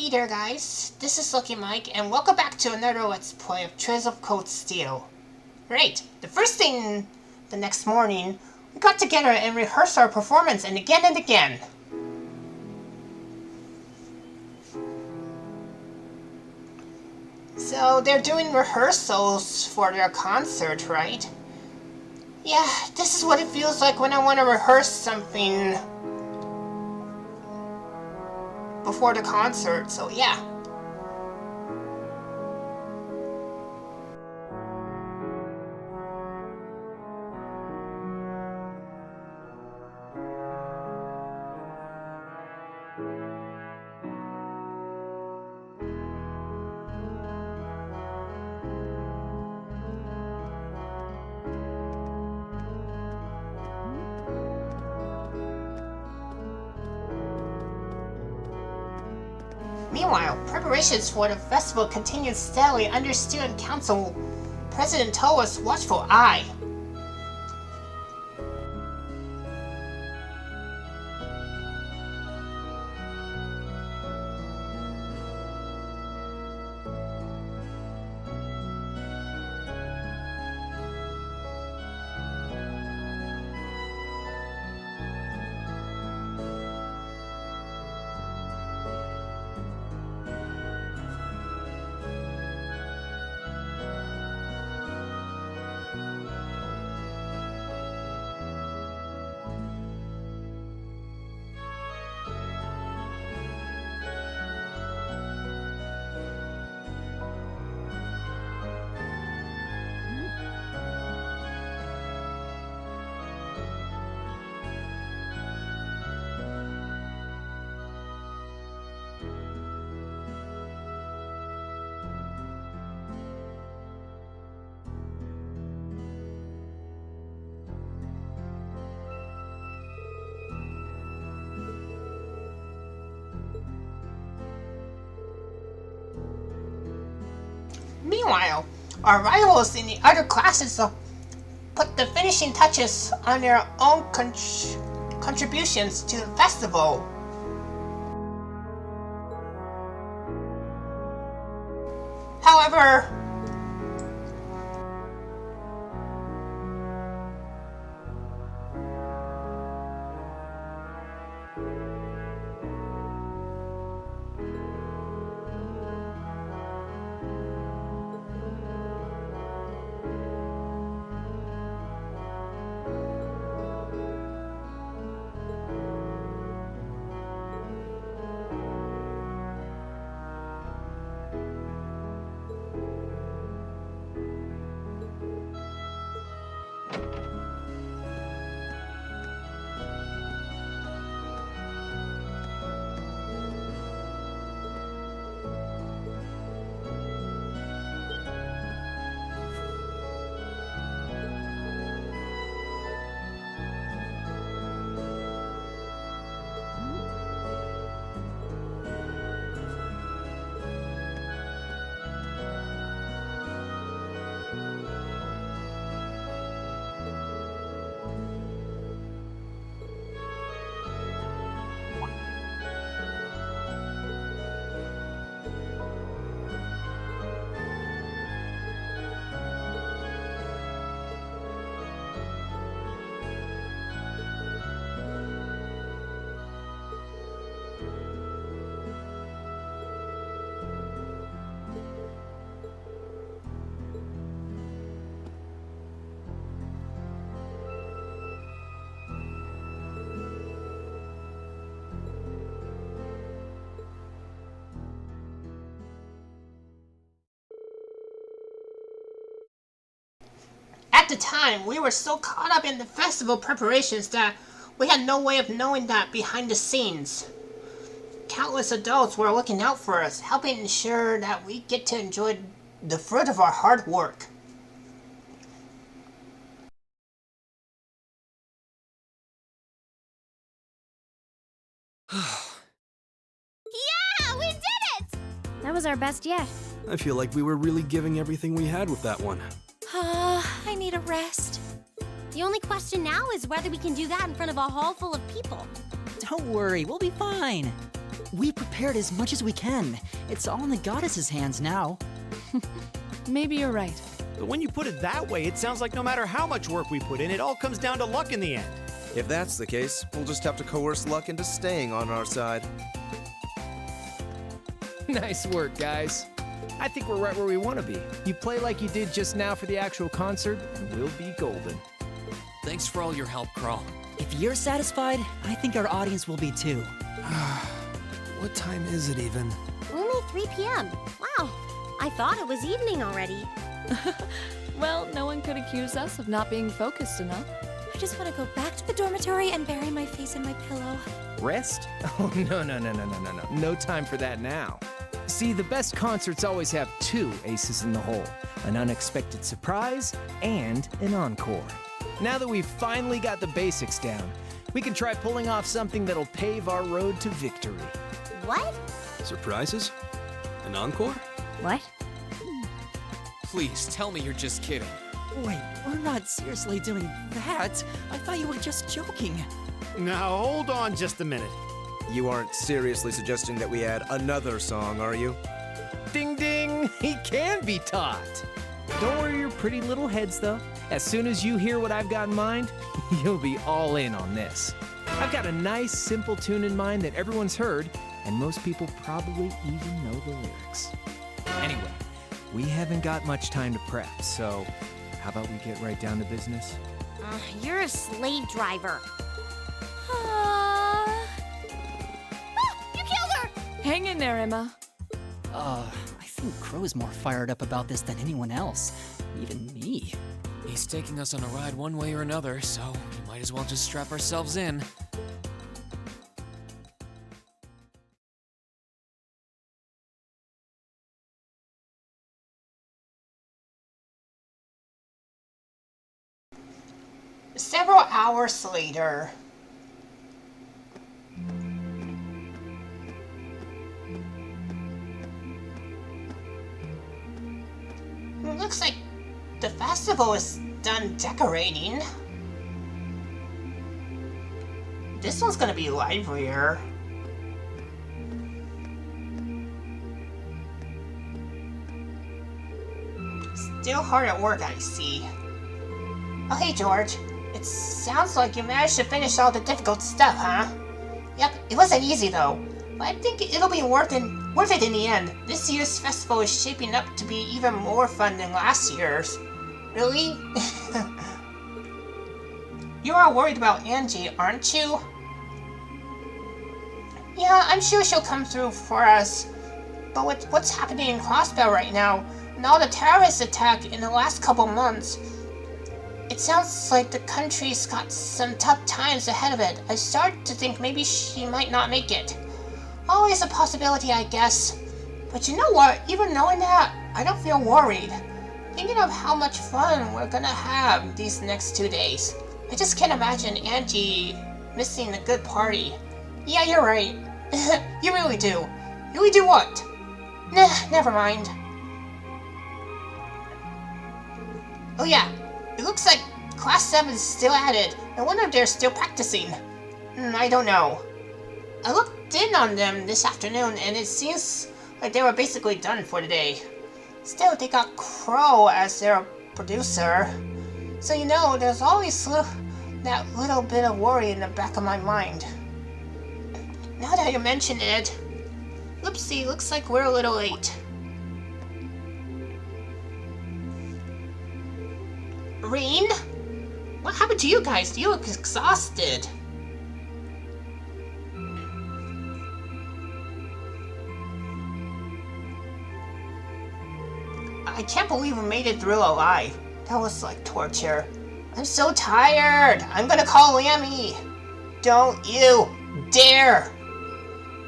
Hey there guys, this is Lucky Mike, and welcome back to another Let's Play of Trails of Cold Steel. Right, the first thing the next morning, we got together and rehearsed our performance and again and again. So they're doing rehearsals for their concert, right? Yeah, this is what it feels like when I want to rehearse something before the concert, so yeah. Meanwhile, preparations for the festival continued steadily under Student Council President Toa's watchful eye. Meanwhile, our rivals in the other classes put the finishing touches on their own contributions to the festival. However, at the time, we were so caught up in the festival preparations that we had no way of knowing that behind the scenes, countless adults were looking out for us, helping ensure that we get to enjoy the fruit of our hard work. Yeah, we did it! That was our best yet. I feel like we were really giving everything we had with that one. I need a rest. The only question now is whether we can do that in front of a hall full of people. Don't worry, we'll be fine. We prepared as much as we can. It's all in the goddess's hands now. Maybe you're right. But when you put it that way, it sounds like no matter how much work we put in, it all comes down to luck in the end. If that's the case, we'll just have to coerce luck into staying on our side. Nice work, guys. I think we're right where we want to be. You play like you did just now for the actual concert, and we'll be golden. Thanks for all your help, Crawl. If you're satisfied, I think our audience will be too. What time is it even? Only 3 p.m. Wow, I thought it was evening already. Well, no one could accuse us of not being focused enough. I just want to go back to the dormitory and bury my face in my pillow. Rest? Oh, no. No time for that now. See, the best concerts always have two aces in the hole. An unexpected surprise and an encore. Now that we've finally got the basics down, we can try pulling off something that'll pave our road to victory. What? Surprises? An encore? What? Please, tell me you're just kidding. Wait, we're not seriously doing that. I thought you were just joking. Now, hold on just a minute. You aren't seriously suggesting that we add another song, are you? Ding ding! He can be taught! Don't worry your pretty little heads, though. As soon as you hear what I've got in mind, you'll be all in on this. I've got a nice, simple tune in mind that everyone's heard, and most people probably even know the lyrics. Anyway, we haven't got much time to prep, so how about we get right down to business? You're a slave driver. You killed her! Hang in there, Emma. I think Crow's more fired up about this than anyone else. Even me. He's taking us on a ride one way or another, so we might as well just strap ourselves in. Several hours later. Looks like the festival is done decorating. This one's gonna be livelier. Still hard at work, I see. Oh, hey, George. It sounds like you managed to finish all the difficult stuff, huh? Yep, it wasn't easy though, but I think it'll be worth it in the end. This year's festival is shaping up to be even more fun than last year's. Really? You are worried about Angie, aren't you? Yeah, I'm sure she'll come through for us. But with what's happening in Crossbell right now, and all the terrorist attack in the last couple months, it sounds like the country's got some tough times ahead of it. I start to think maybe she might not make it. Always a possibility, I guess. But you know what? Even knowing that, I don't feel worried. Thinking of how much fun we're gonna have these next 2 days. I just can't imagine Angie missing a good party. Yeah, you're right. You really do. Really do what? Nah, never mind. Oh yeah. It looks like Class 7 is still at it. I wonder if they're still practicing. I don't know. I looked in on them this afternoon, and it seems like they were basically done for the day. Still, they got Crow as their producer. So you know, there's always that little bit of worry in the back of my mind. Now that you mention it, oopsie, looks like we're a little late. Rain? What happened to you guys? You look exhausted. I can't believe we made it through alive. That was like torture. I'm so tired. I'm gonna call Lammy. Don't you dare.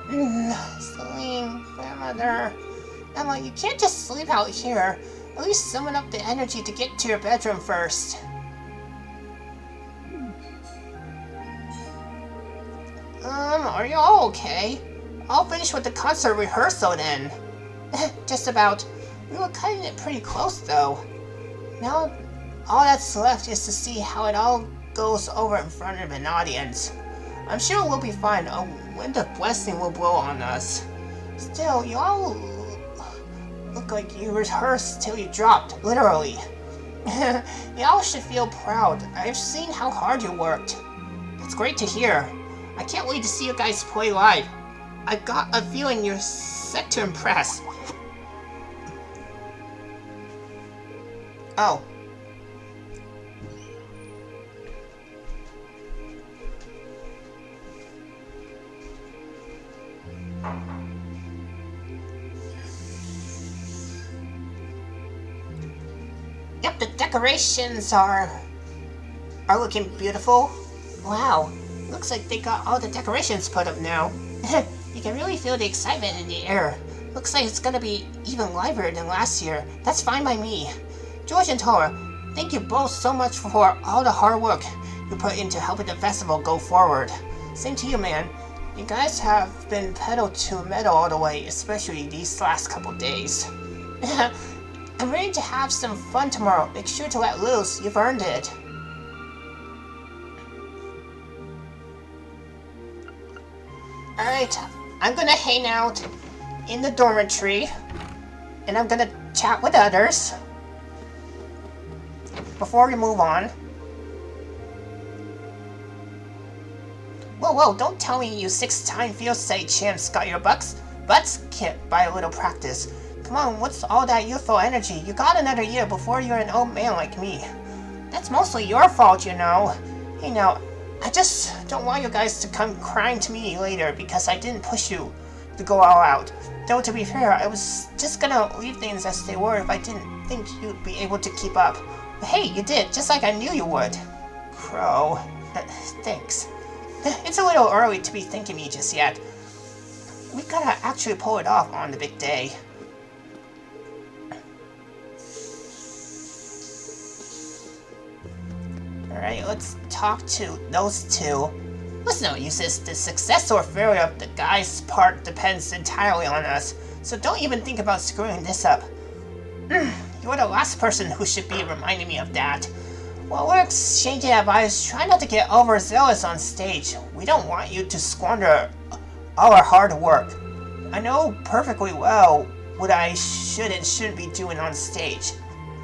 Celine, grandmother. Emma, you can't just sleep out here. At least summon up the energy to get to your bedroom first. Are you all okay? I'll finish with the concert rehearsal then. Just about. We were cutting it pretty close though. Now, all that's left is to see how it all goes over in front of an audience. I'm sure we'll be fine. A wind of blessing will blow on us. Still, y'all look like you rehearsed till you dropped, literally. Y'all should feel proud. I've seen how hard you worked. That's great to hear. I can't wait to see you guys play live. I've got a feeling you're set to impress. Oh. Yep, the decorations are looking beautiful. Wow, looks like they got all the decorations put up now. You can really feel the excitement in the air. Looks like it's gonna be even livelier than last year. That's fine by me. George and Tora, thank you both so much for all the hard work you put into helping the festival go forward. Same to you, man. You guys have been pedal to metal all the way, especially these last couple days. I'm ready to have some fun tomorrow. Make sure to let loose. You've earned it. Alright, I'm gonna hang out in the dormitory, and I'm gonna chat with others before we move on. Whoa, don't tell me you 6-time field state champs got your butts kicked by a little practice. Come on, what's all that youthful energy? You got another year before you're an old man like me. That's mostly your fault, you know. Hey now, I just don't want you guys to come crying to me later because I didn't push you to go all out. Though to be fair, I was just gonna leave things as they were if I didn't think you'd be able to keep up. But hey, you did, just like I knew you would. Crow. Thanks. It's a little early to be thanking me just yet. We gotta actually pull it off on the big day. Alright, let's talk to those two. It's no use, the success or failure of the guy's part depends entirely on us, so don't even think about screwing this up. You're the last person who should be reminding me of that. While we're exchanging advice, try not to get overzealous on stage. We don't want you to squander all our hard work. I know perfectly well what I should and shouldn't be doing on stage.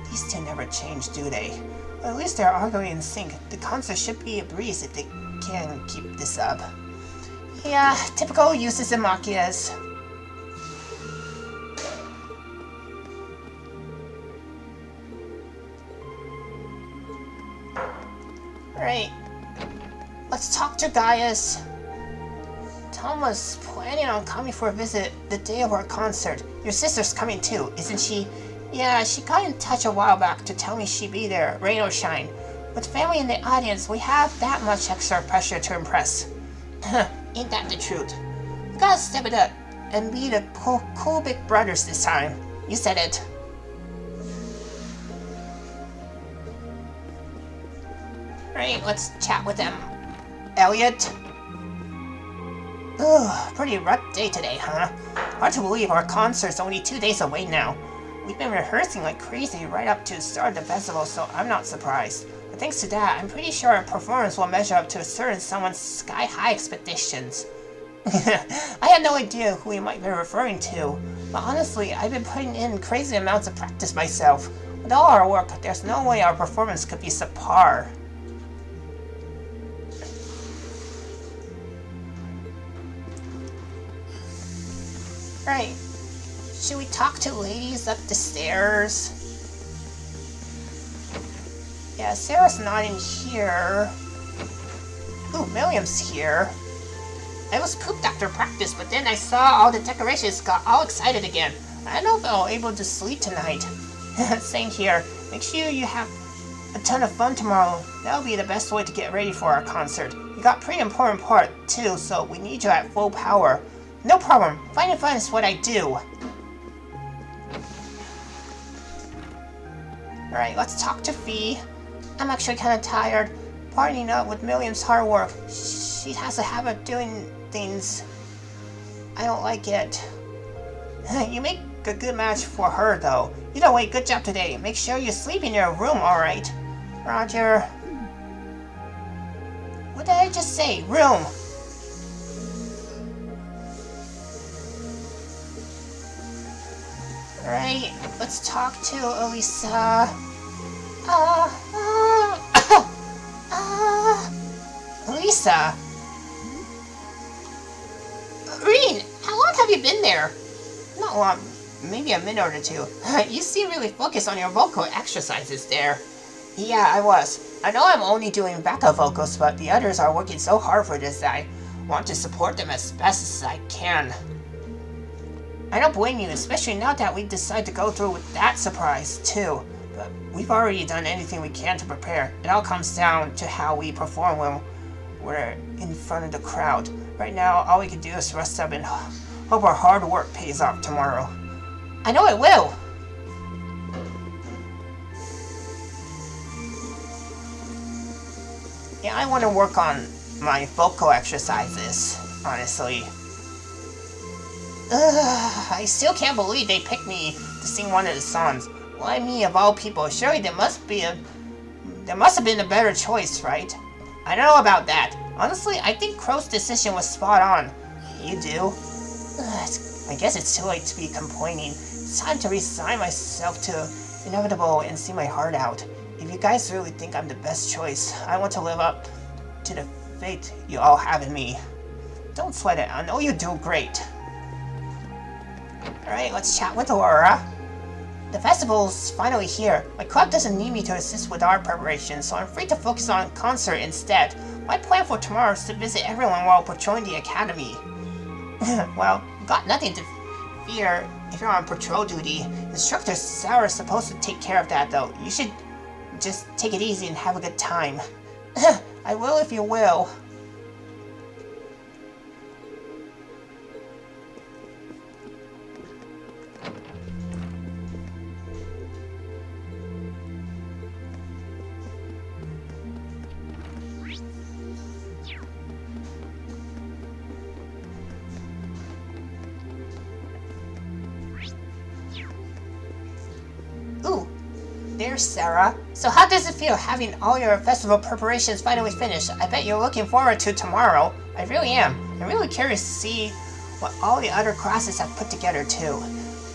These two never change, do they? At least they're arguing in sync. The concert should be a breeze if they can keep this up. Yeah, typical uses and Machias. Alright, let's talk to Gaius. Tom was planning on coming for a visit the day of our concert. Your sister's coming too, isn't she? Yeah, she got in touch a while back to tell me she'd be there, rain or shine. With family in the audience, we have that much extra pressure to impress. Ain't that the truth? We gotta step it up and be the cool big brothers this time. You said it. Alright, let's chat with them. Elliot? Ugh, pretty rough day today, huh? Hard to believe our concert's only 2 days away now. We've been rehearsing like crazy right up to the start of the festival, so I'm not surprised. But thanks to that, I'm pretty sure our performance will measure up to a certain someone's sky-high expectations. I had no idea who we might be referring to, but honestly, I've been putting in crazy amounts of practice myself. With all our work, there's no way our performance could be subpar. Right. Should we talk to ladies up the stairs? Yeah, Sarah's not in here. Ooh, Miriam's here. I was pooped after practice, but then I saw all the decorations, got all excited again. I don't know if I'll be able to sleep tonight. Same here. Make sure you have a ton of fun tomorrow. That'll be the best way to get ready for our concert. You got a pretty important part, too, so we need you at full power. No problem. Finding fun is what I do. Alright, let's talk to Fee. I'm actually kind of tired. Partying up with Miriam's hard work. She has a habit of doing things. I don't like it. You make a good match for her, though. Either way, good job today. Make sure you sleep in your room, alright? Roger. What did I just say? Room. Alright, let's talk to Elisa. Uh, Elisa. Rean, how long have you been there? Not long, maybe a minute or two. You seem really focused on your vocal exercises there. Yeah, I was. I know I'm only doing backup vocals, but the others are working so hard for this that I want to support them as best as I can. I don't blame you, especially now that we decided to go through with that surprise, too. But we've already done anything we can to prepare. It all comes down to how we perform when we're in front of the crowd. Right now, all we can do is rest up and hope our hard work pays off tomorrow. I know it will! Yeah, I want to work on my vocal exercises, honestly. I still can't believe they picked me to sing one of the songs. Why me of all people? Surely there must have been a better choice, right? I don't know about that. Honestly, I think Crow's decision was spot on. You do? I guess it's too late to be complaining. It's time to resign myself to inevitable and see my heart out. If you guys really think I'm the best choice, I want to live up to the faith you all have in me. Don't sweat it. I know you do great. Alright, let's chat with Aurora. The festival's finally here. My club doesn't need me to assist with our preparations, so I'm free to focus on concert instead. My plan for tomorrow is to visit everyone while patrolling the academy. Well, got nothing to fear if you're on patrol duty. Instructor Sarah is supposed to take care of that, though. You should just take it easy and have a good time. I will if you will. Ooh, there's Sarah. So how does it feel having all your festival preparations finally finished? I bet you're looking forward to tomorrow. I really am. I'm really curious to see what all the other classes have put together too.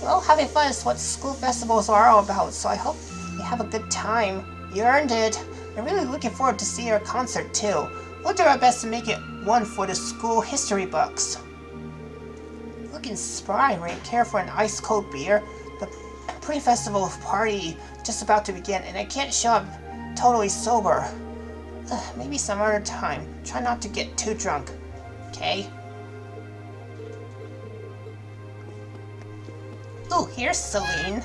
Well, having fun is what school festivals are all about, so I hope you have a good time. You earned it. I'm really looking forward to seeing your concert too. We'll do our best to make it one for the school history books. Looking spry, right? Care for an ice-cold beer? The pre-festival party just about to begin, and I can't show up totally sober. Maybe some other time. Try not to get too drunk, okay? Ooh, here's Celine.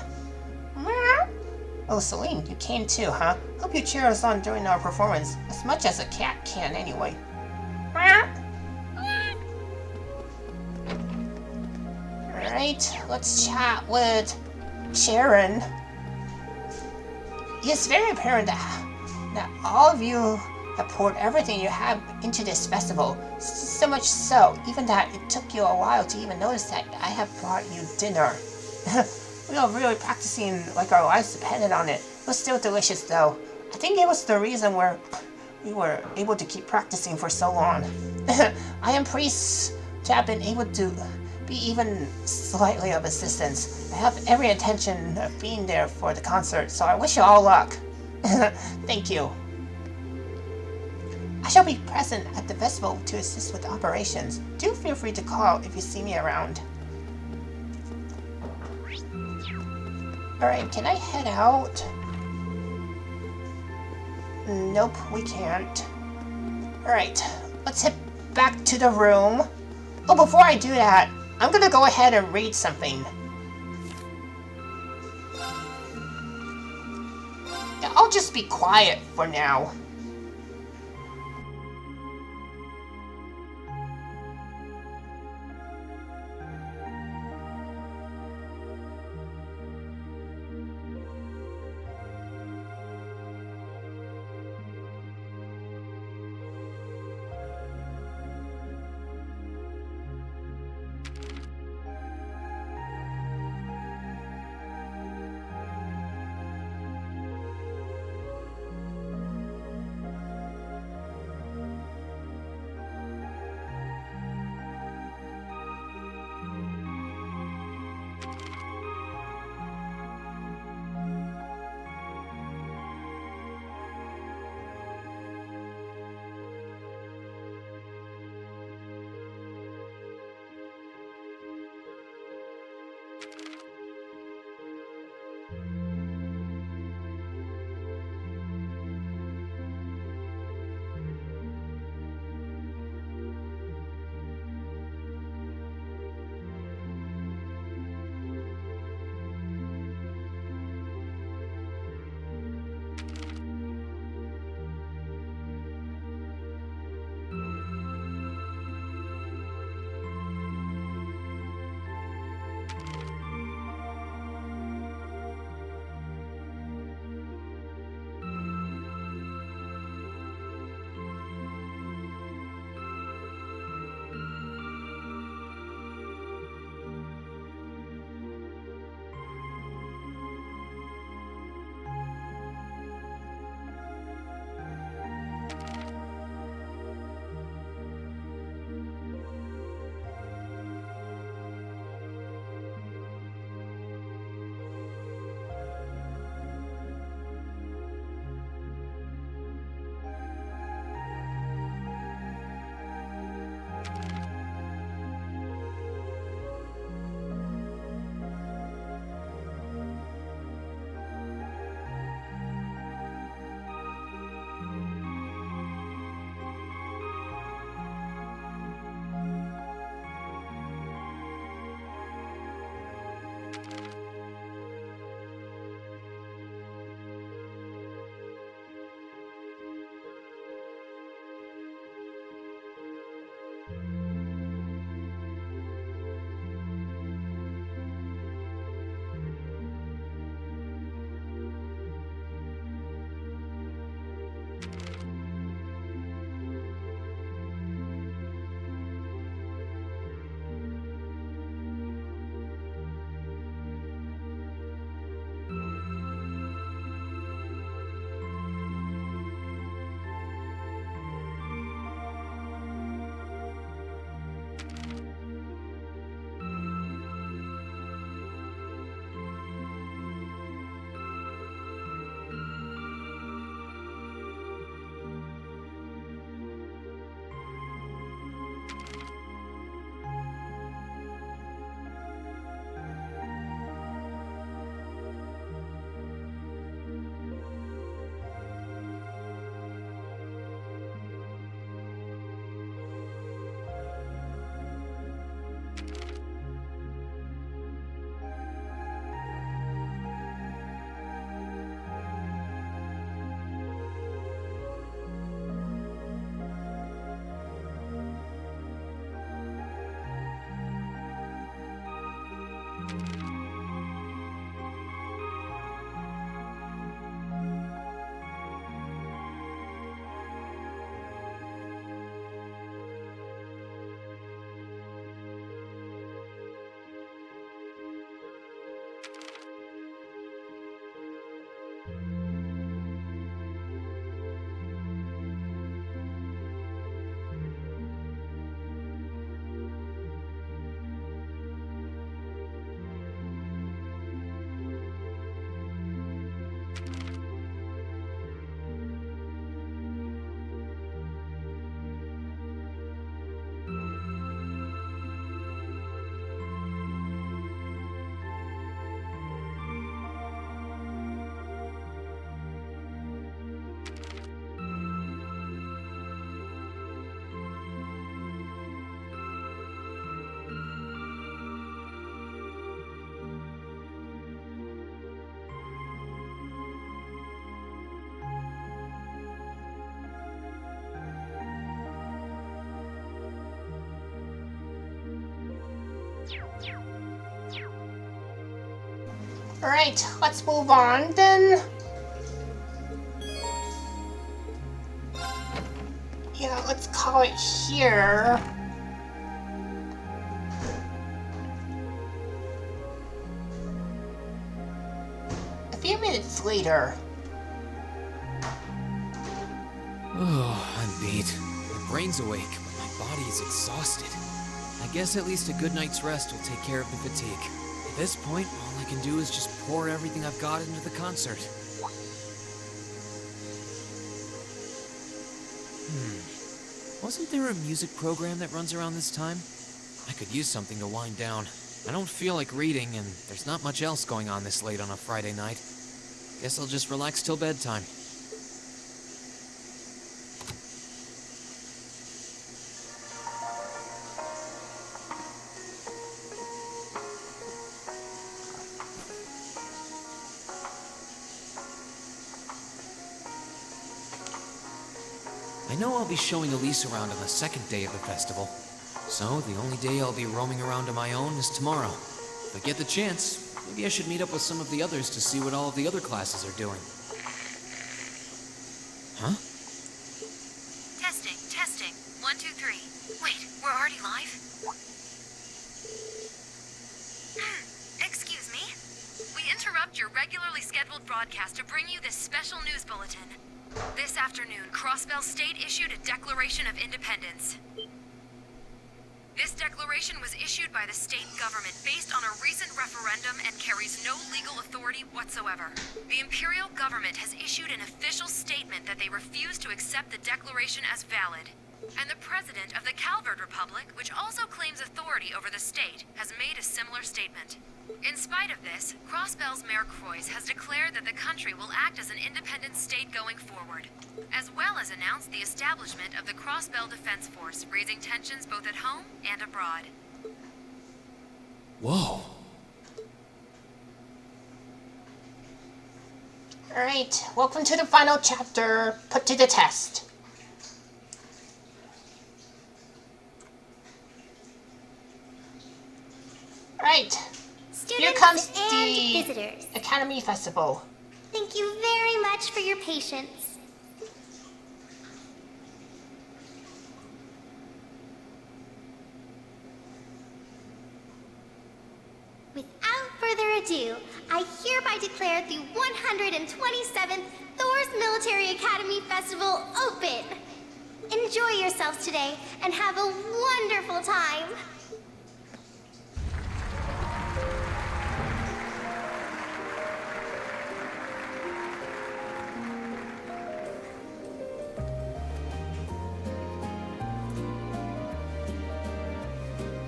Oh, Celine, you came too, huh? Hope you cheer us on during our performance, as much as a cat can anyway. Alright, let's chat with Sharon. It's very apparent that all of you have poured everything you have into this festival. So much so, even that it took you a while to even notice that I have brought you dinner. We were really practicing like our lives depended on it. It was still delicious though. I think it was the reason we were able to keep practicing for so long. I am pleased to have been able to be even slightly of assistance. I have every intention of being there for the concert, so I wish you all luck. Thank you. I shall be present at the festival to assist with operations. Do feel free to call if you see me around. Alright, can I head out? Nope, we can't. Alright, let's head back to the room. Oh, before I do that, I'm gonna go ahead and read something. I'll just be quiet for now. Alright, let's move on then. Yeah, let's call it here. A few minutes later. Oh, I'm beat. My brain's awake, but my body is exhausted. I guess at least a good night's rest will take care of the fatigue. At this point, all I can do is just pour everything I've got into the concert. Wasn't there a music program that runs around this time? I could use something to wind down. I don't feel like reading, and there's not much else going on this late on a Friday night. Guess I'll just relax till bedtime. I know I'll be showing Elise around on the second day of the festival, so the only day I'll be roaming around on my own is tomorrow. If I get the chance, maybe I should meet up with some of the others to see what all of the other classes are doing. Huh? Testing, testing. 1, 2, 3. Wait, we're already live? Excuse me? We interrupt your regularly scheduled broadcast to bring you this special news bulletin. This afternoon, Crossbell State issued a Declaration of Independence. This declaration was issued by the state government based on a recent referendum and carries no legal authority whatsoever. The imperial government has issued an official statement that they refuse to accept the declaration as valid. And the president of the Calvert Republic, which also claims authority over the state, has made a similar statement. In spite of this, Crossbell's Mayor Croix has declared that the country will act as an independent state going forward, as well as announced the establishment of the Crossbell Defense Force, raising tensions both at home and abroad. Whoa. Alright, welcome to the final chapter, Put to the Test. Right, Students here comes and the visitors. Academy Festival. Thank you very much for your patience. Without further ado, I hereby declare the 127th Thor's Military Academy Festival open. Enjoy yourselves today and have a wonderful time.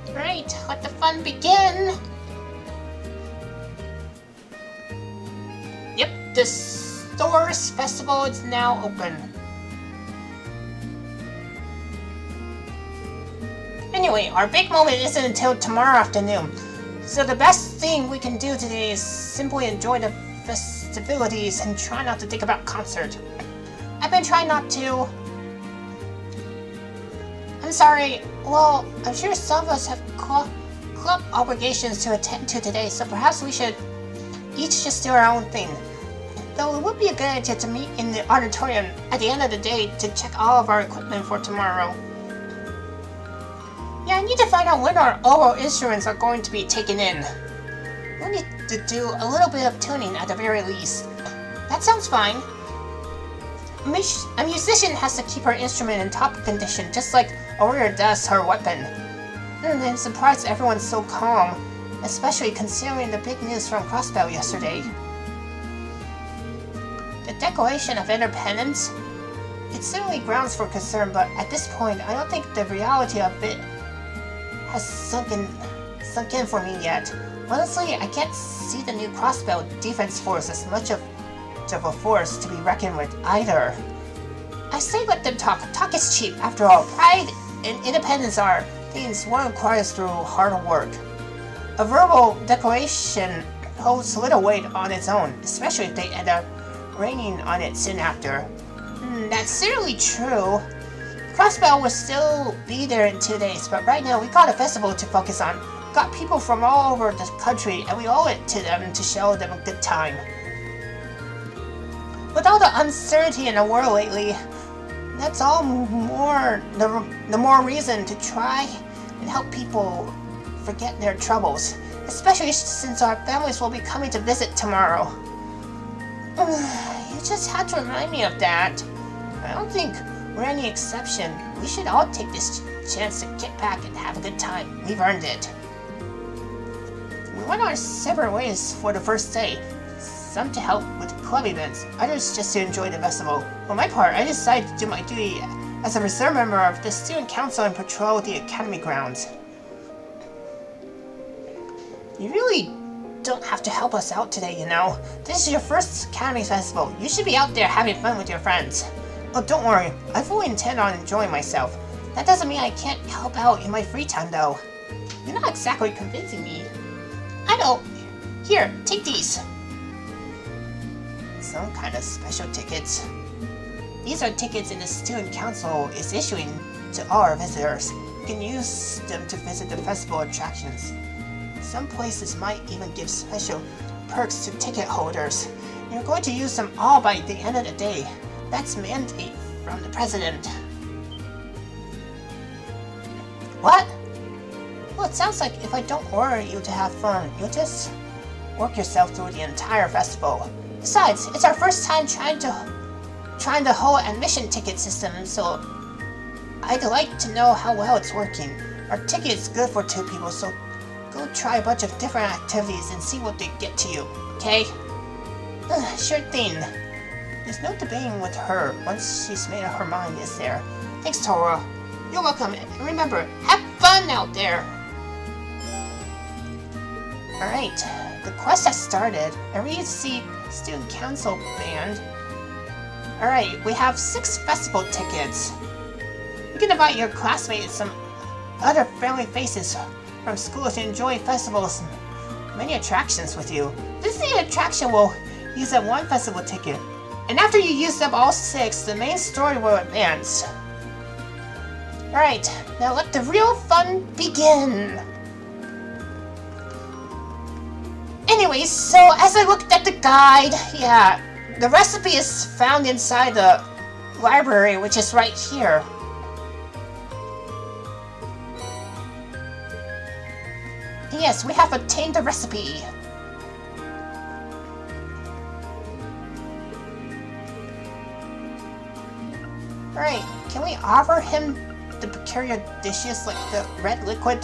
Alright, let the fun begin! Yep, this Thor's Festival is now open. Anyway, our big moment isn't until tomorrow afternoon, so the best thing we can do today is simply enjoy the festivities and try not to think about concert. I've been trying not to. I'm sorry, well, I'm sure some of us have club obligations to attend to today, so perhaps we should each just do our own thing. Though it would be a good idea to meet in the auditorium at the end of the day to check all of our equipment for tomorrow. Yeah, I need to find out when our oral instruments are going to be taken in. We'll need to do a little bit of tuning at the very least. That sounds fine. A musician has to keep her instrument in top condition, just like a warrior does her weapon. And I'm surprised everyone's so calm, especially considering the big news from Crossbell yesterday. The Declaration of Independence? It's certainly grounds for concern, but at this point, I don't think the reality of it has sunk in for me yet. Honestly, I can't see the new Crossbell Defense Force as much of a force to be reckoned with either. I say let them talk. Talk is cheap. After all, pride and independence are things one acquires through hard work. A verbal declaration holds little weight on its own, especially if they end up raining on it soon after. That's certainly true. Crossbell will still be there in 2 days, but right now we got a festival to focus on. got people from all over the country, and we owe it to them to show them a good time. With all the uncertainty in the world lately, that's all the more reason to try and help people forget their troubles, especially since our families will be coming to visit tomorrow. You just had to remind me of that. I don't think we're any exception. We should all take this chance to get back and have a good time. We've earned it. We went our separate ways for the first day. Some to help with club events, others just to enjoy the festival. For my part, I decided to do my duty as a reserve member of the student council and patrol the academy grounds. You really don't have to help us out today, you know. This is your first academy festival. You should be out there having fun with your friends. Oh, don't worry. I fully intend on enjoying myself. That doesn't mean I can't help out in my free time, though. You're not exactly convincing me. I know. Here, take these. Some kind of special tickets. These are tickets the student council is issuing to all our visitors. You can use them to visit the festival attractions. Some places might even give special perks to ticket holders. You're going to use them all by the end of the day. That's mandate from the president. What? Well, it sounds like if I don't order you to have fun, you'll just work yourself through the entire festival. Besides, it's our first time trying the whole admission ticket system, so I'd like to know how well it's working. Our ticket is good for 2 people, so go try a bunch of different activities and see what they get to you, okay? Sure thing. There's no debating with her once she's made up her mind, is there? Thanks, Tora. You're welcome, and remember, have fun out there! Alright, the quest has started. I read to see student council band. Alright, we have 6 festival tickets. You can invite your classmates and some other friendly faces from school to enjoy festivals and many attractions with you. This attraction will use up 1 festival ticket, and after you use up all 6, the main story will advance. Alright, now let the real fun begin! Anyways, so as I looked at the guide, yeah, the recipe is found inside the library, which is right here. Yes, we have obtained the recipe. Alright, can we offer him the peculiar dishes like the red liquid?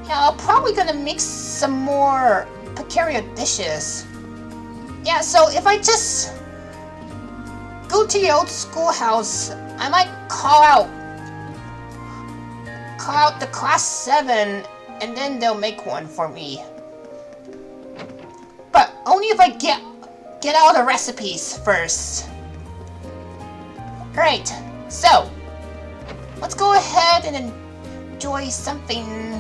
Yeah, I'm probably gonna mix some more peculiar dishes. Yeah, so if I just go to the old schoolhouse, I might call out the class 7, and then they'll make one for me. But only if I get all the recipes first. Alright, so let's go ahead and enjoy something.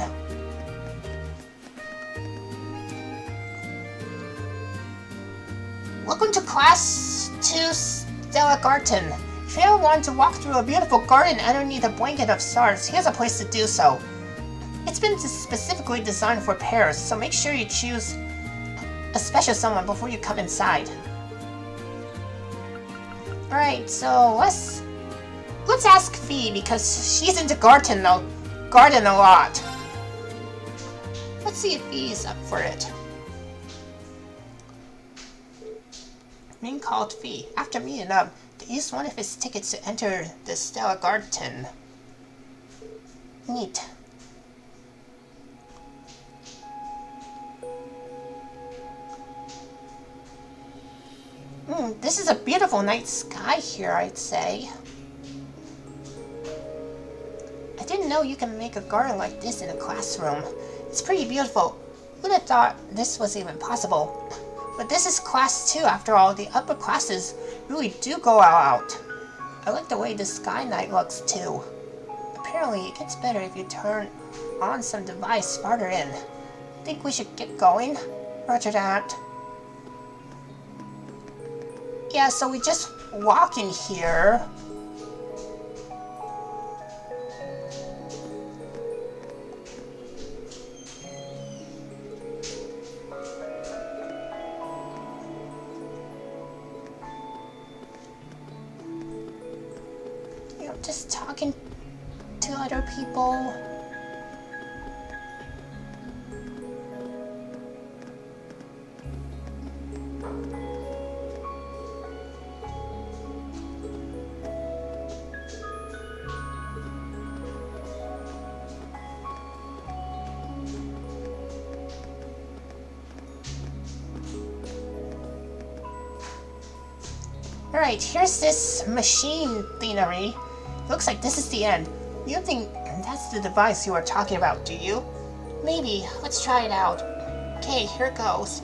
Welcome to class 2 Stella Garden. If you ever want to walk through a beautiful garden underneath a blanket of stars, here's a place to do so. It's been specifically designed for pairs, so make sure you choose a special someone before you come inside. Alright, so let's ask Fee, because she's into garden a lot. Let's see if Fee is up for it. Ming called Fee. After meeting up, they used one of his tickets to enter the Stella Garden. Neat. This is a beautiful night sky here, I'd say. I didn't know you can make a garden like this in a classroom. It's pretty beautiful. Who'd have thought this was even possible? But this is class 2 after all. The upper classes really do go all out. I like the way the sky night looks too. Apparently it gets better if you turn on some device farther in. Think we should get going? Roger that. Yeah, so we just walk in here. You know, just talking to other people. Alright, here's this machine thienery. Looks like this is the end. You don't think that's the device you were talking about, do you? Maybe. Let's try it out. Okay, here it goes.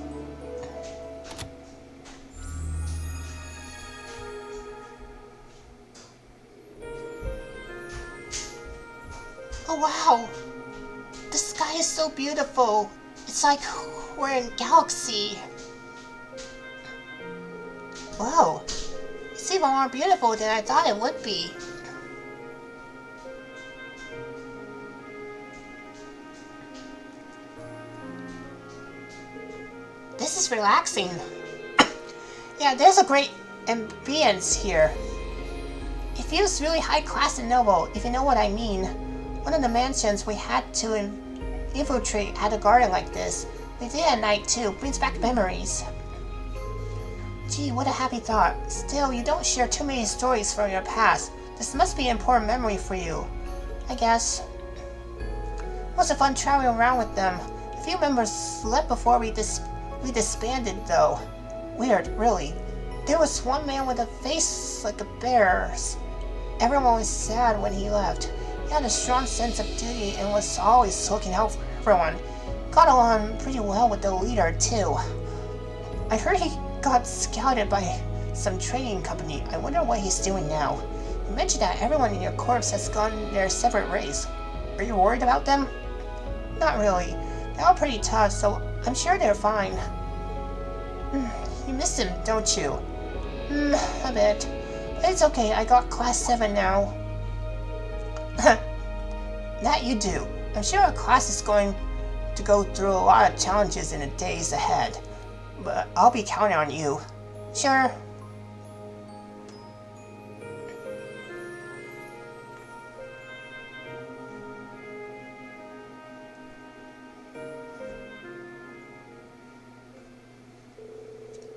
Oh wow! The sky is so beautiful. It's like we're in a galaxy. Whoa! It's even more beautiful than I thought it would be. This is relaxing. Yeah, there's a great ambience here. It feels really high class and noble, if you know what I mean. One of the mansions we had to infiltrate had a garden like this. We did at night too. Brings back memories. Gee, what a happy thought. Still, you don't share too many stories from your past. This must be an important memory for you. I guess. It was fun traveling around with them. A few members left before we disbanded, though. Weird, really. There was one man with a face like a bear's. Everyone was sad when he left. He had a strong sense of duty and was always looking out for everyone. Got along pretty well with the leader, too. I heard he got scouted by some trading company. I wonder what he's doing now. You mentioned that everyone in your corps has gone their separate ways. Are you worried about them? Not really. They're all pretty tough, so I'm sure they're fine. You miss him, don't you? A bit. But it's okay, I got class 7 now. That you do. I'm sure our class is going to go through a lot of challenges in the days ahead. But I'll be counting on you. Sure.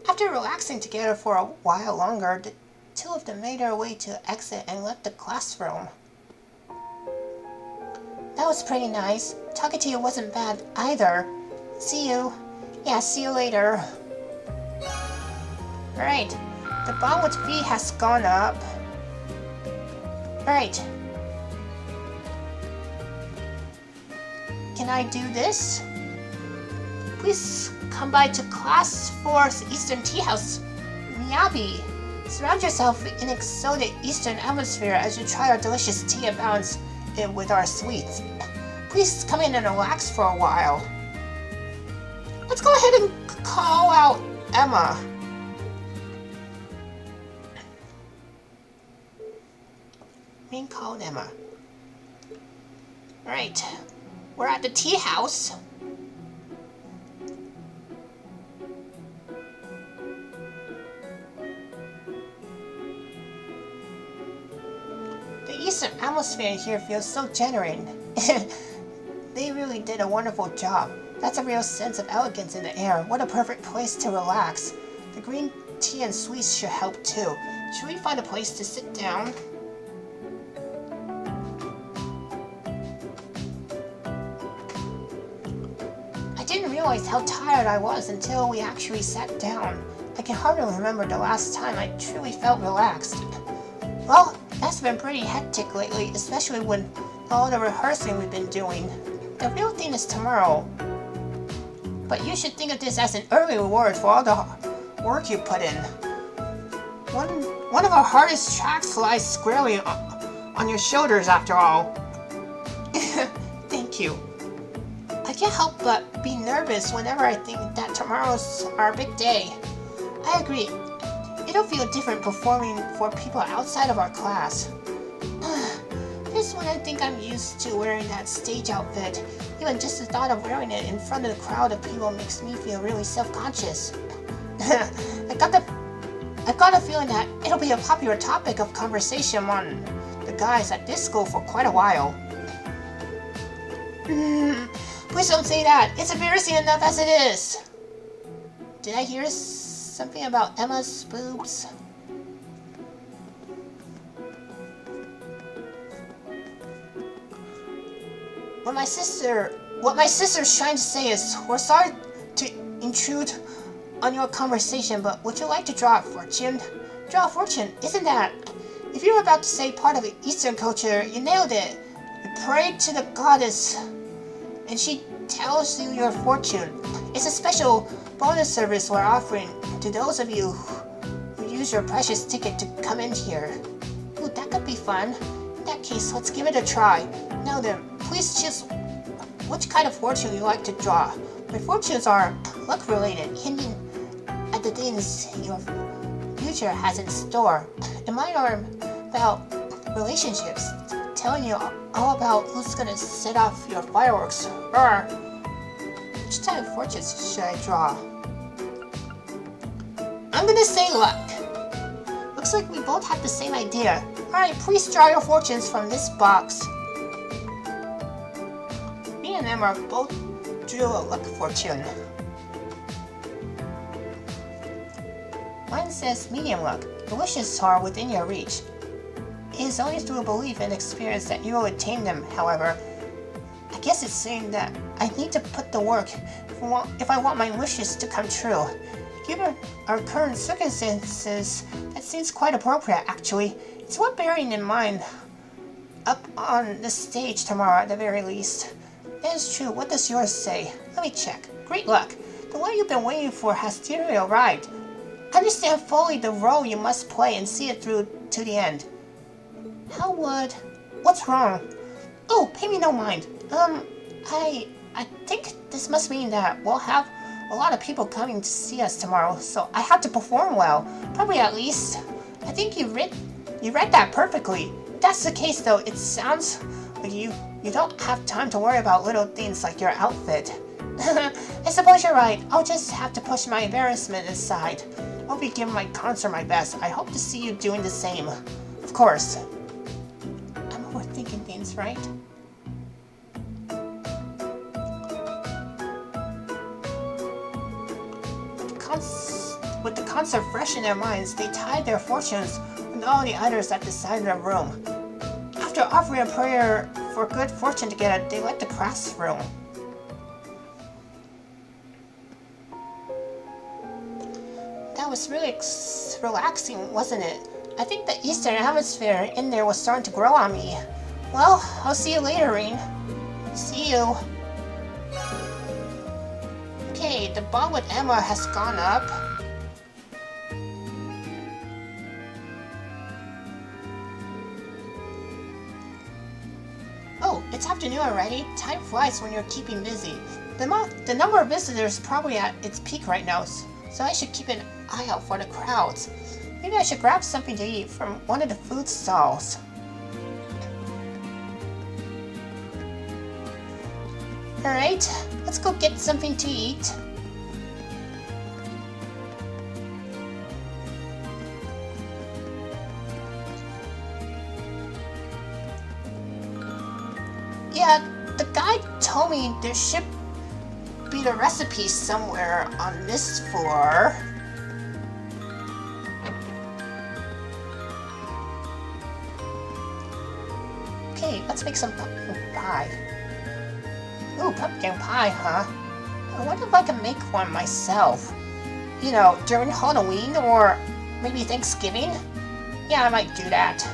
After relaxing together for a while longer, the two of them made their way to the exit and left the classroom. That was pretty nice. Talking to you wasn't bad either. See you. Yeah, see you later. Alright, the bond with V has gone up. Alright. Can I do this? Please come by to Class 4's Eastern Tea House, Miyabi. Surround yourself in exotic Eastern atmosphere as you try our delicious tea and balance it with our sweets. Please come in and relax for a while. Let's go ahead and call out Emma. Being called Emma. Alright, we're at the tea house. The Eastern atmosphere here feels so genuine. They really did a wonderful job. That's a real sense of elegance in the air. What a perfect place to relax. The green tea and sweets should help too. Should we find a place to sit down? I didn't realize how tired I was until we actually sat down. I can hardly remember the last time I truly felt relaxed. Well, that's been pretty hectic lately, especially with all the rehearsing we've been doing. The real thing is tomorrow. But you should think of this as an early reward for all the work you put in. One of our hardest tracks lies squarely on your shoulders after all. Thank you. I can't help but be nervous whenever I think that tomorrow's our big day. I agree. It'll feel different performing for people outside of our class. Just when I think I'm used to wearing that stage outfit, even just the thought of wearing it in front of the crowd of people makes me feel really self-conscious. I got a feeling that it'll be a popular topic of conversation among the guys at this school for quite a while. Please don't say that. It's embarrassing enough as it is. Did I hear something about Emma's boobs? What my sister's trying to say is, we're sorry to intrude on your conversation, but would you like to draw a fortune? Draw a fortune, isn't that? If you were about to say part of the Eastern culture, you nailed it. You pray to the goddess, and she tells you your fortune. It's a special bonus service we're offering to those of you who use your precious ticket to come in here. Ooh, that could be fun. In that case, let's give it a try. Now then, please choose which kind of fortune you like to draw. My fortunes are luck-related, hinting at the things your future has in store. And mine are about relationships, telling you all about who's gonna set off your fireworks. Which type of fortunes should I draw? I'm gonna say luck. Looks like we both have the same idea. Alright, please draw your fortunes from this box. Me and Emma both drew a luck fortune. Mine says medium luck. The wishes are within your reach. It is only through belief and experience that you will attain them, however. I guess it's saying that I need to put the work if I want my wishes to come true. Given our current circumstances, that seems quite appropriate, actually. It's worth bearing in mind up on the stage tomorrow at the very least. That is true. What does yours say? Let me check. Great luck. The one you've been waiting for has dearly arrived. Understand fully the role you must play and see it through to the end. How would... What's wrong? Oh, pay me no mind. I think this must mean that we'll have a lot of people coming to see us tomorrow, so I have to perform well. Probably at least. I think you read that perfectly. If that's the case though, it sounds like you don't have time to worry about little things like your outfit. I suppose you're right. I'll just have to push my embarrassment aside. I'll be giving my concert my best. I hope to see you doing the same. Of course. I'm overthinking things, right? With the concert fresh in their minds, they tied their fortunes with all the others at the side of the room. After offering a prayer for good fortune together, they left the classroom. That was really relaxing, wasn't it? I think the Eastern atmosphere in there was starting to grow on me. Well, I'll see you later, Rean. See you. Okay, the bond with Emma has gone up. Oh, it's afternoon already. Time flies when you're keeping busy. The number of visitors is probably at its peak right now, so I should keep an eye out for the crowds. Maybe I should grab something to eat from one of the food stalls. Alright, let's go get something to eat. Yeah, the guy told me there should be the recipe somewhere on this floor. Okay, let's make some pumpkin pie. Ooh, pumpkin pie, huh? I wonder if I can make one myself. You know, during Halloween or maybe Thanksgiving? Yeah, I might do that.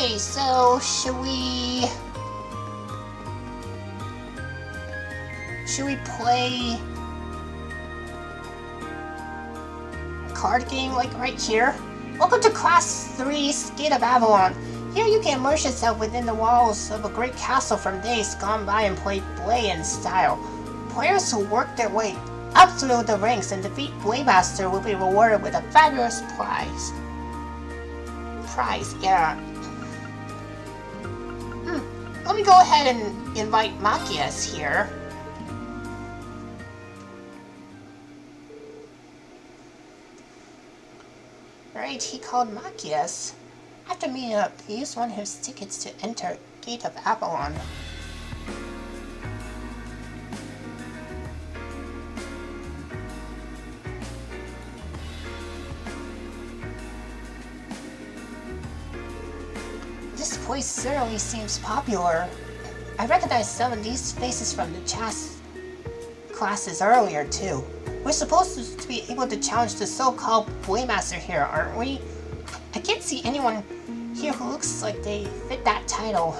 Okay, so should we play a card game like right here? Welcome to Class 3 Gate of Avalon. Here you can immerse yourself within the walls of a great castle from days gone by and play Blade in style. Players who work their way up through the ranks and defeat Blademaster will be rewarded with a fabulous prize. Yeah. Let me go ahead and invite Machias here. Right, he called Machias. After meeting up, he used one of his tickets to enter Gate of Avalon. This place certainly seems popular. I recognize some of these faces from the chess classes earlier too. We're supposed to be able to challenge the so-called Blademaster here, aren't we? I can't see anyone here who looks like they fit that title.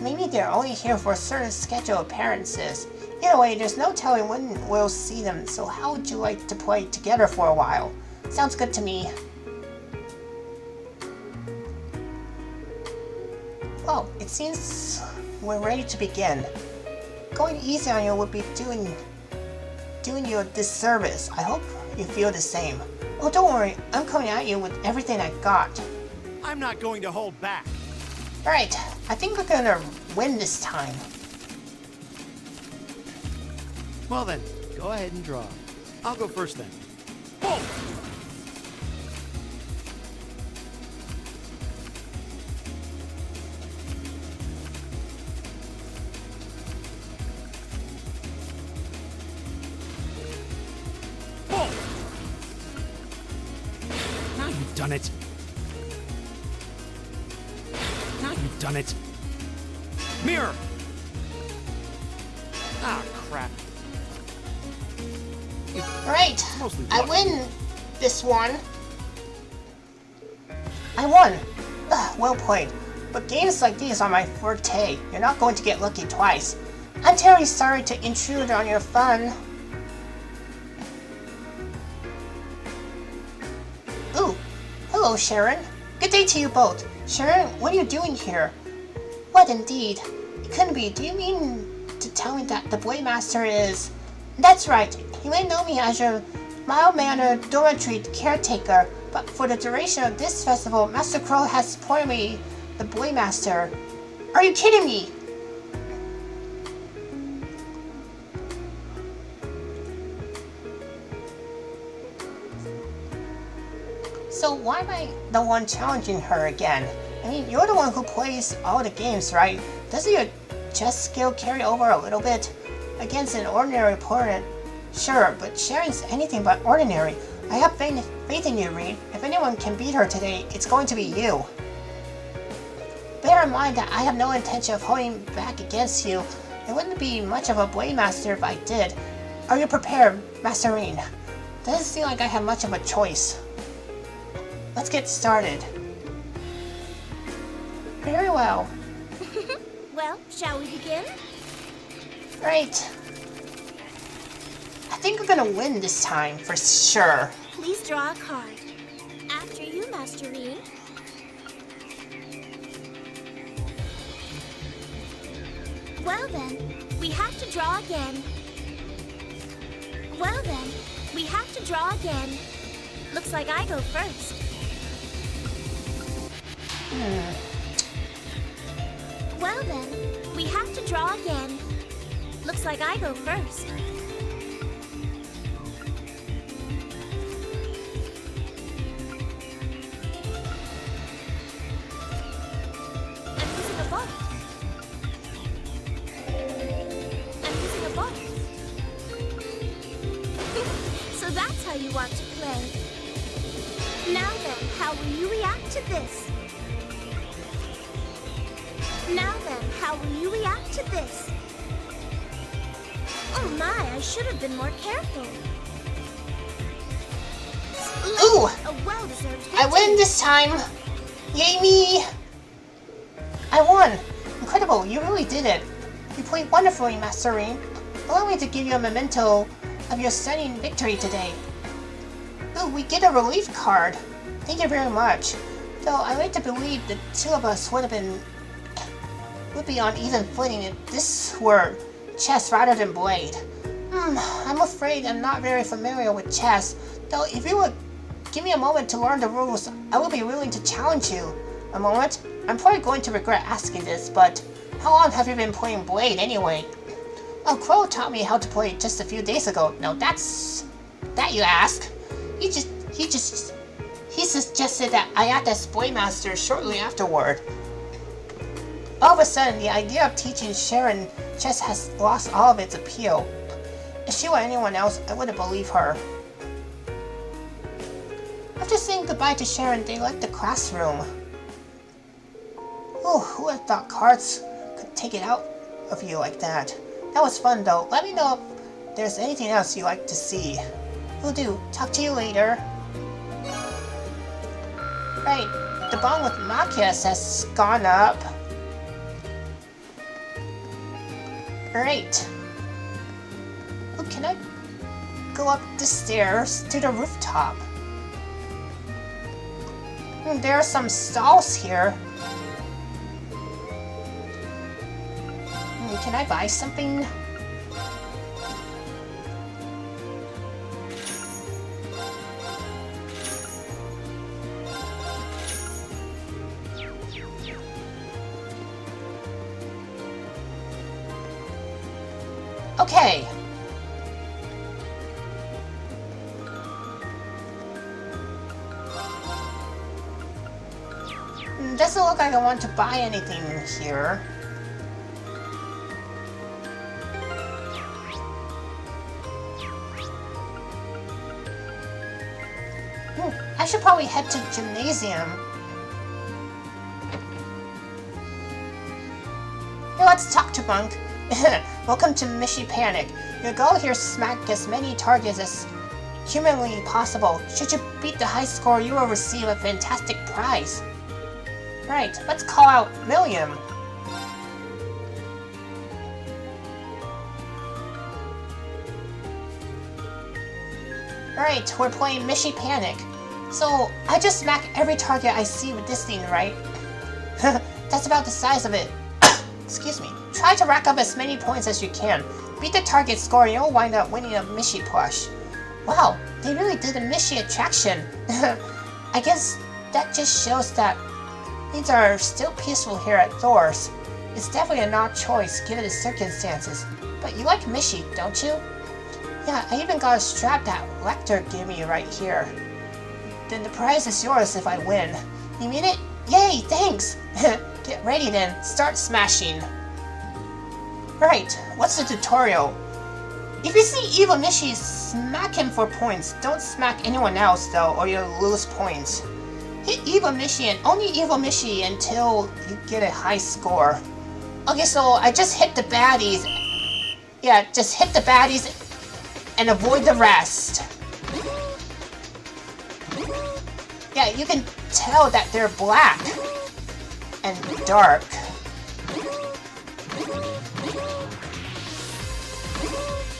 Maybe they're only here for certain scheduled appearances. Either way, there's no telling when we'll see them, so how would you like to play together for a while? Sounds good to me. Well, it seems we're ready to begin. Going easy on you would be doing you a disservice. I hope you feel the same. Oh, don't worry, I'm coming at you with everything I got. I'm not going to hold back. Alright, I think we're gonna win this time. Well then, go ahead and draw. I'll go first then. Boom! Now you've done it. Now you've done it. Mirror! Ah, crap. Alright, I win this one. I won. Well played. But games like these are my forte. You're not going to get lucky twice. I'm terribly sorry to intrude on your fun. Ooh, hello Sharon. Good day to you both. Sharon, what are you doing here? What indeed? It couldn't be. Do you mean to tell me that the Blademaster is... That's right. You may know me as your mild-mannered dormitory caretaker, but for the duration of this festival, Master Crow has appointed me the Blademaster. Are you kidding me? So why am I the one challenging her again? I mean, you're the one who plays all the games, right? Doesn't your chess skill carry over a little bit? Against an ordinary opponent? Sure, but Sharon's anything but ordinary. I have faith in you, Reed. If anyone can beat her today, it's going to be you. Bear in mind that I have no intention of holding back against you. It wouldn't be much of a Blademaster if I did. Are you prepared, Master Reed? Doesn't seem like I have much of a choice. Let's get started. Very well. Well, shall we begin? Right. I think we're gonna win this time, for sure. Please draw a card. After you, Master Reed. Well then, we have to draw again. Well then, we have to draw again. Looks like I go first. Well then, we have to draw again. Looks like I go first. I'm using a ball. I'm using a ball. So that's how you want to play. Now then, how will you react to this? Now then, how will you react to this? Oh my, I should have been more careful. Ooh! A well-deserved I win this time! Yay me! I won! Incredible, you really did it. You played wonderfully, Master Rean. Allow me to give you a memento of your stunning victory today. Ooh, we get a relief card. Thank you very much. Though I like to believe the two of us would be on even footing if this were chess rather than blade. I'm afraid I'm not very familiar with chess. Though if you would give me a moment to learn the rules, I will be willing to challenge you. A moment? I'm probably going to regret asking this, but how long have you been playing Blade anyway? Oh, Crow taught me how to play just a few days ago. Now that's... that you ask. He suggested that I act as Blade Master shortly afterward. All of a sudden, the idea of teaching Sharon chess has lost all of its appeal. If she were anyone else, I wouldn't believe her. After saying goodbye to Sharon, they left the classroom. Oh, who would have thought cards could take it out of you like that? That was fun though. Let me know if there's anything else you'd like to see. Will do. Talk to you later. Right, the bond with Machias has gone up. Right. Oh, can I go up the stairs to the rooftop? There are some stalls here. Can I buy something? Okay. Doesn't look like I want to buy anything here. I should probably head to Gymnasium. Hey, let's talk to Monk. Welcome to Mishi Panic. Your goal here is to smack as many targets as humanly possible. Should you beat the high score, you will receive a fantastic prize. Right, let's call out Milliam. Alright, we're playing Mishi Panic. So, I just smack every target I see with this thing, right? That's about the size of it. Excuse me. Try to rack up as many points as you can. Beat the target score and you'll wind up winning a Mishi plush. Wow, they really did a Mishi attraction. I guess that just shows that things are still peaceful here at Thor's. It's definitely an odd choice given the circumstances. But you like Mishi, don't you? Yeah, I even got a strap that Lecter gave me right here. Then the prize is yours if I win. You mean it? Yay, thanks! Get ready then, start smashing. Right, what's the tutorial? If you see Evil Mishi, smack him for points. Don't smack anyone else though, or you'll lose points. Hit Evil Mishi and only Evil Mishi until you get a high score. Okay, so I just hit the baddies. Yeah, just hit the baddies and avoid the rest. Yeah, you can tell that they're black and dark.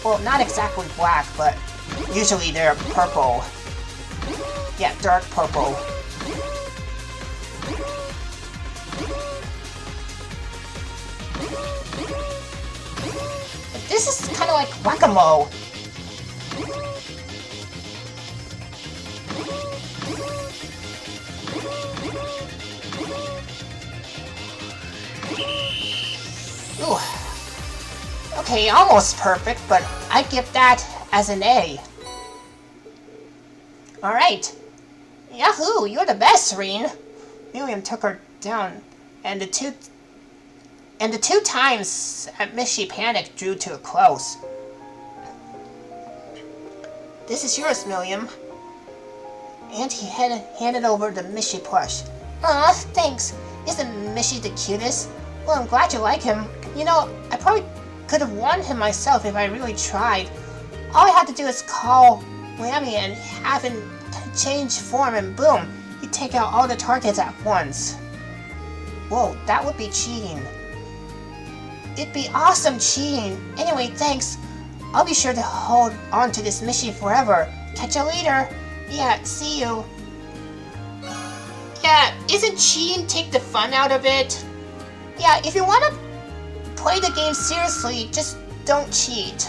Well, not exactly black, but usually they're purple. Yeah, dark purple. This is kind of like whack-a-mole. Ooh. Okay, almost perfect, but I give that as an A. Alright. Yahoo! You're the best, Rean! Milliam took her down, and the two times at Mishi Panic drew to a close. This is yours, Milliam. And he handed over the Mishi plush. Aw, thanks. Isn't Mishi the cutest? Well, I'm glad you like him. You know, I probably could have won him myself if I really tried. All I had to do is call Lammy and have him change form and boom, you take out all the targets at once. Whoa, that would be cheating. It'd be awesome cheating. Anyway, thanks. I'll be sure to hold on to this mission forever. Catch you later. Yeah, see you. Yeah, isn't cheating take the fun out of it? Yeah, if you want to play the game seriously, just don't cheat.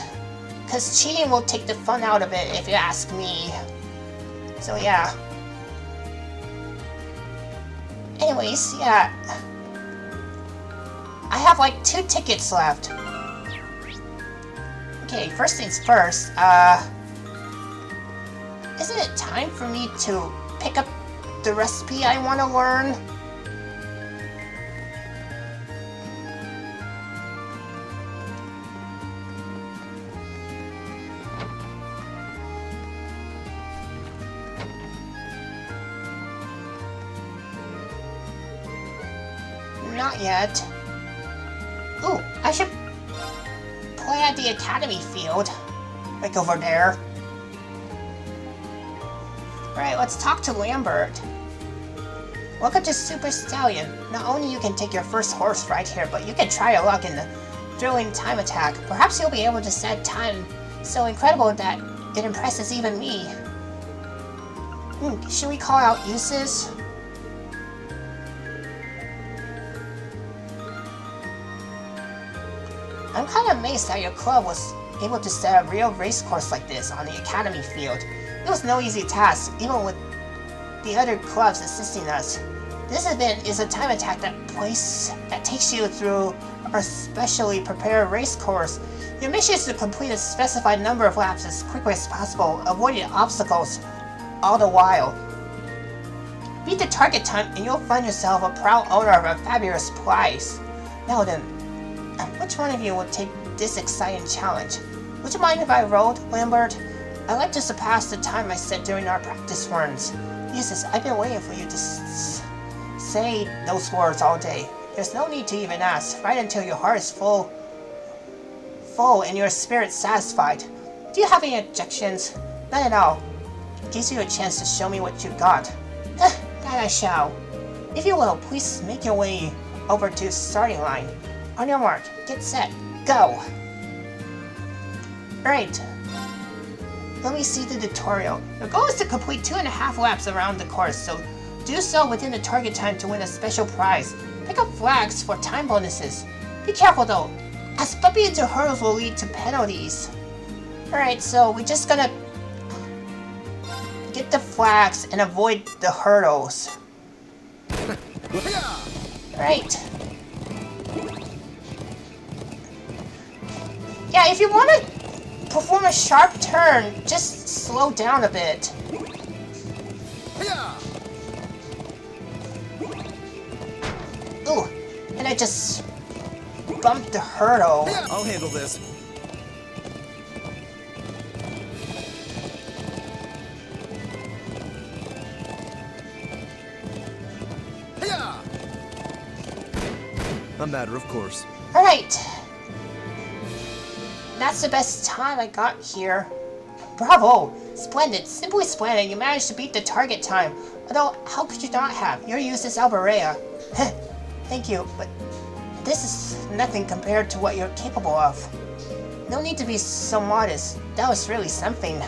Because cheating will take the fun out of it, if you ask me. So yeah. Anyways, yeah. I have like 2 tickets left. Okay, first things first, isn't it time for me to pick up the recipe I want to learn? Not yet. Ooh, I should play at the academy field. Like over there. Alright, let's talk to Lambert. Welcome to Super Stallion. Not only you can take your first horse right here, but you can try your luck in the thrilling time attack. Perhaps you'll be able to set time so incredible that it impresses even me. Should we call out uses? I'm kind of amazed that your club was able to set a real race course like this on the academy field. It was no easy task, even with the other clubs assisting us. This event is a time attack that takes you through our specially prepared race course. Your mission is to complete a specified number of laps as quickly as possible, avoiding obstacles all the while. Beat the target time and you'll find yourself a proud owner of a fabulous prize. Now then, which one of you will take this exciting challenge? Would you mind if I rode, Lambert? I'd like to surpass the time I set during our practice runs. Yes, I've been waiting for you to say those words all day. There's no need to even ask, right until your heart is full and your spirit satisfied. Do you have any objections? Not at all. It gives you a chance to show me what you got. That I shall. If you will, please make your way over to the starting line. On your mark, get set, go! Alright. Let me see the tutorial. The goal is to complete 2.5 laps around the course, so do so within the target time to win a special prize. Pick up flags for time bonuses. Be careful though, as bumping into hurdles will lead to penalties. Alright, so we're just gonna get the flags and avoid the hurdles. Alright. Yeah, if you want to perform a sharp turn, just slow down a bit. Ooh, and I just bumped the hurdle. I'll handle this. A matter of course. Alright. That's the best time I got here. Bravo! Splendid, simply splendid. You managed to beat the target time. Although, how could you not have? Your use is Alberea. Thank you, but this is nothing compared to what you're capable of. No need to be so modest. That was really something.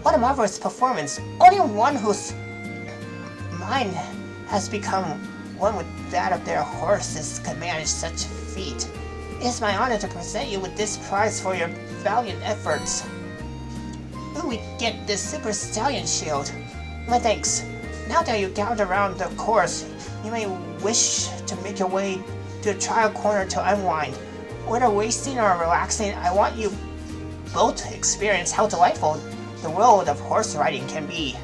What a marvelous performance. Only one whose mind has become one with that of their horses could manage such a feat. It is my honor to present you with this prize for your valiant efforts. Ooh, we get this Super Stallion shield. My thanks. Now that you gathered around the course, you may wish to make your way to the trial corner to unwind. Whether wasting or relaxing, I want you both to experience how delightful the world of horse riding can be.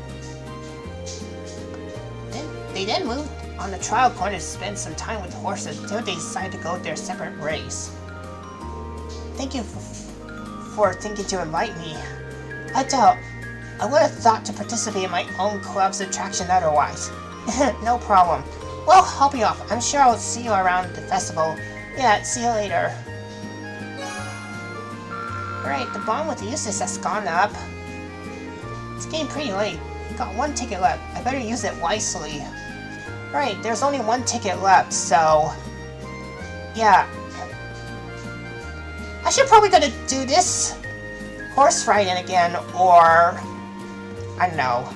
They then moved on the trial corner to spend some time with the horses until they decided to go their separate ways. Thank you for thinking to invite me. I doubt I would have thought to participate in my own club's attraction otherwise. No problem. Well, I'll be off. I'm sure I'll see you around the festival. Yeah, see you later. Alright, the bond with Eustace has gone up. It's getting pretty late. Got one ticket left. I better use it wisely. Right, there's only one ticket left, so... yeah. I should probably gonna do this horse riding again, or... I don't know.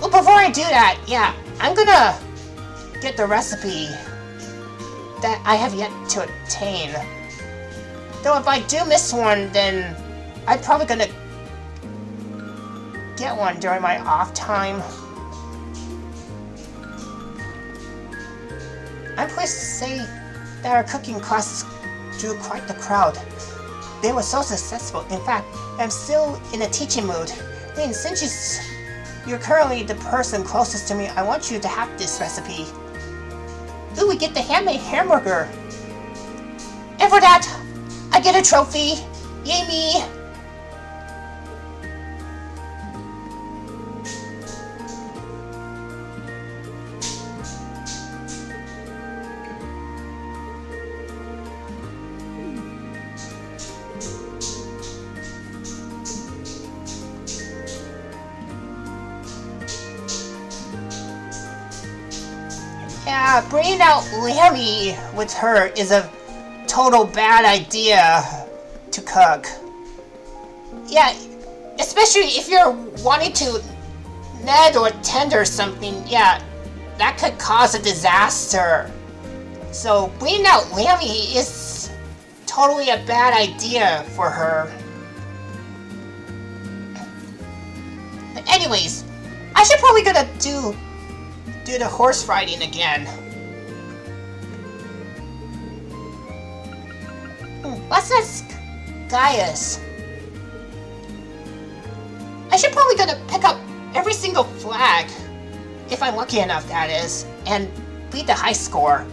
Well, before I do that, yeah, I'm gonna get the recipe that I have yet to obtain. Though if I do miss one, then I'm probably gonna get one during my off time. I'm pleased to say that our cooking classes drew quite the crowd. They were so successful. In fact, I'm still in a teaching mood. I mean, since you're currently the person closest to me, I want you to have this recipe. Ooh, we get the handmade hamburger. And for that, I get a trophy. Yay me! Yeah, bringing out Larry with her is a total bad idea to cook. Yeah, especially if you're wanting to Ned or tender something, yeah, that could cause a disaster. So bringing out Larry is totally a bad idea for her. But anyways, I should probably gonna do the horse riding again. Let's ask Gaius. I should probably gonna pick up every single flag, if I'm lucky enough that is, and beat the high score.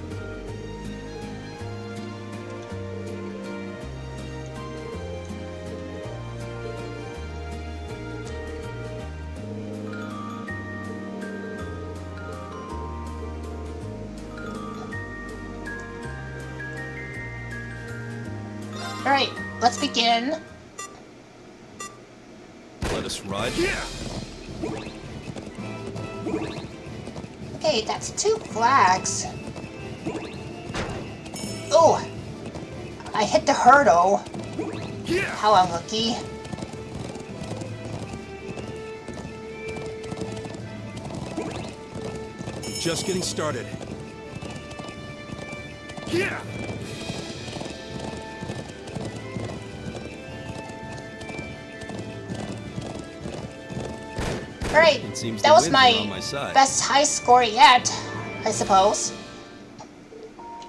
Alright, let's begin. Let us ride. Okay, that's 2 flags. Oh! I hit the hurdle. How unlucky. Just getting started. Yeah. Alright, that was my best high score yet, I suppose.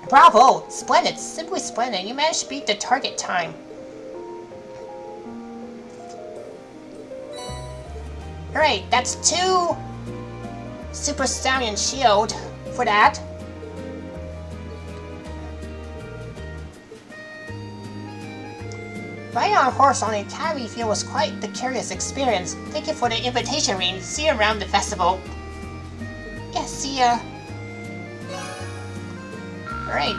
Bravo! Splendid, simply splendid. You managed to beat the target time. Alright, that's 2 Super Stallion Shield for that. Riding on a horse on the Academy field was quite the curious experience. Thank you for the invitation, Rean. See you around the festival. Yeah, see ya. Alright.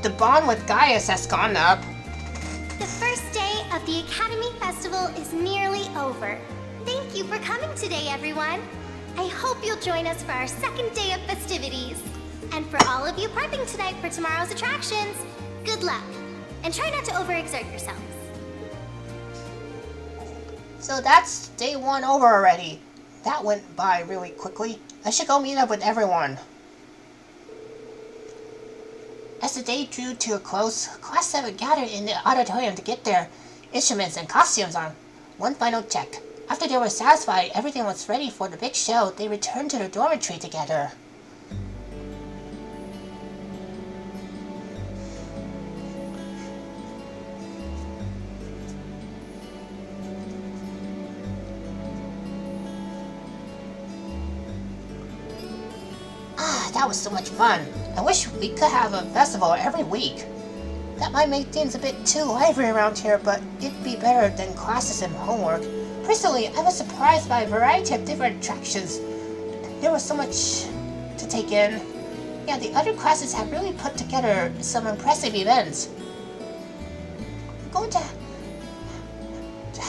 The bond with Gaius has gone up. The first day of the Academy Festival is nearly over. Thank you for coming today, everyone. I hope you'll join us for our second day of festivities. And for all of you prepping tonight for tomorrow's attractions, good luck. And try not to overexert yourselves. So that's day 1 over already. That went by really quickly. I should go meet up with everyone. As the day drew to a close, Class 7 gathered in the auditorium to get their instruments and costumes on. One final check. After they were satisfied everything was ready for the big show, they returned to their dormitory together. That was so much fun. I wish we could have a festival every week. That might make things a bit too lively around here, but it'd be better than classes and homework. Personally, I was surprised by a variety of different attractions. There was so much to take in. Yeah, the other classes have really put together some impressive events. I'm going to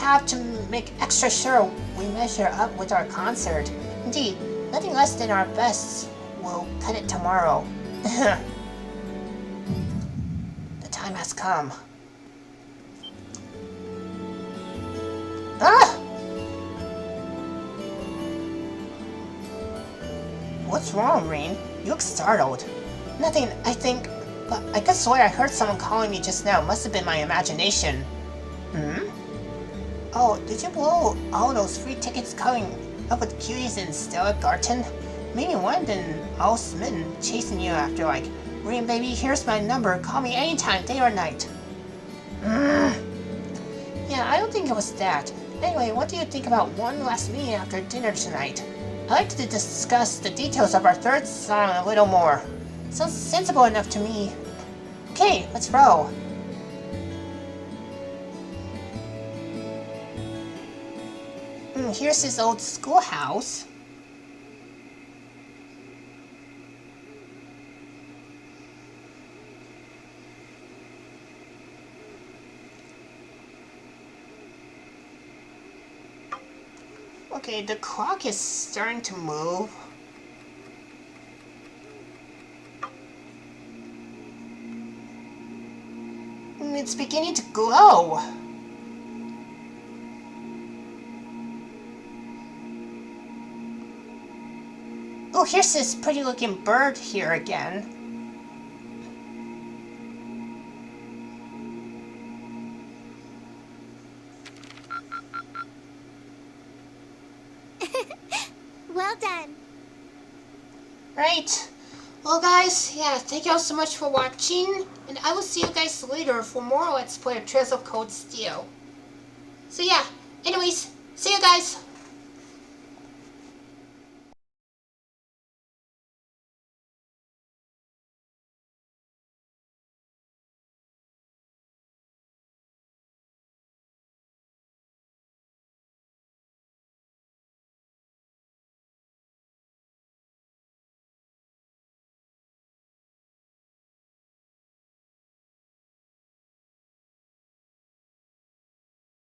have to make extra sure we measure up with our concert. Indeed, nothing less than our best will cut it tomorrow. The time has come. Ah! What's wrong, Rain? You look startled. Nothing, I think, but I could swear I heard someone calling me just now. Must have been my imagination. Hmm? Oh, did you blow all those free tickets coming up with cuties in Stella Garten? Maybe one been all smitten, chasing you after like, Rain baby, here's my number, call me anytime, day or night. Yeah, I don't think it was that. Anyway, what do you think about one last meeting after dinner tonight? I'd like to discuss the details of our third song a little more. Sounds sensible enough to me. Okay, let's roll. Here's his old schoolhouse. Okay, the clock is starting to move. It's beginning to glow. Oh, here's this pretty looking bird here again. Well done. Right. Well guys, yeah, thank you all so much for watching, and I will see you guys later for more Let's Play of Trails of Cold Steel. So yeah, anyways, see you guys!